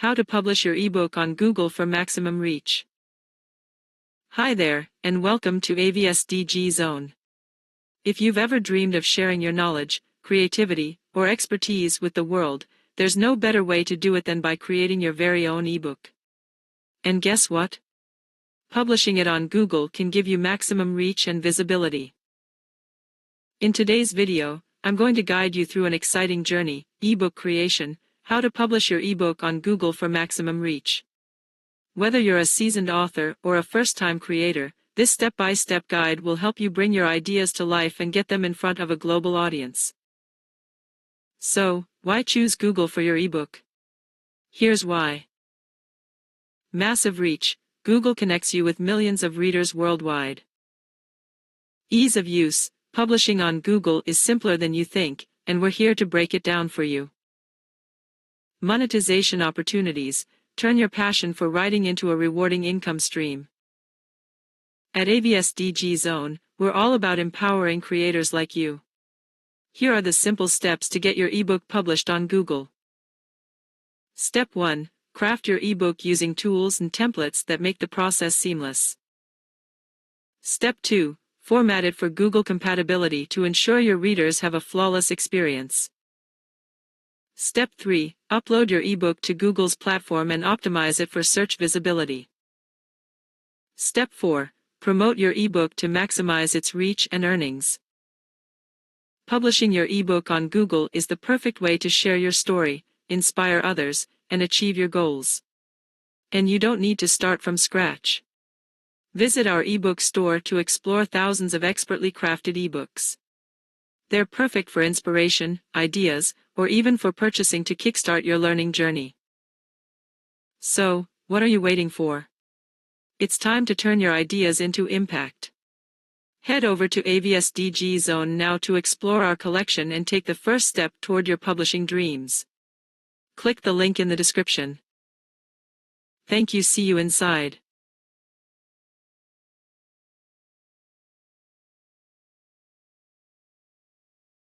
How to publish your ebook on Google for maximum reach. Hi there, and welcome to AVSDG Zone. If you've ever dreamed of sharing your knowledge, creativity, or expertise with the world, there's no better way to do it than by creating your very own ebook. And guess what? Publishing it on Google can give you maximum reach and visibility. In today's video, I'm going to guide you through an exciting journey, ebook creation, how to publish your ebook on Google for maximum reach. Whether you're a seasoned author or a first-time creator, this step-by-step guide will help you bring your ideas to life and get them in front of a global audience. So, why choose Google for your ebook? Here's why. Massive reach. Google connects you with millions of readers worldwide. Ease of use. Publishing on Google is simpler than you think, and we're here to break it down for you. Monetization opportunities. Turn your passion for writing into a rewarding income stream. At AVSDG Zone, we're all about empowering creators like you. Here are the simple steps to get your ebook published on Google. Step 1. Craft your ebook using tools and templates that make the process seamless. Step 2. Format it for Google compatibility to ensure your readers have a flawless experience. Step 3. Upload your ebook to Google's platform and optimize it for search visibility. Step 4. Promote your ebook to maximize its reach and earnings. Publishing your ebook on Google is the perfect way to share your story, inspire others, and achieve your goals. And you don't need to start from scratch. Visit our ebook store to explore thousands of expertly crafted ebooks. They're perfect for inspiration, ideas, or even for purchasing to kickstart your learning journey. So, what are you waiting for? It's time to turn your ideas into impact. Head over to AVSDG Zone now to explore our collection and take the first step toward your publishing dreams. Click the link in the description. Thank you. See you inside.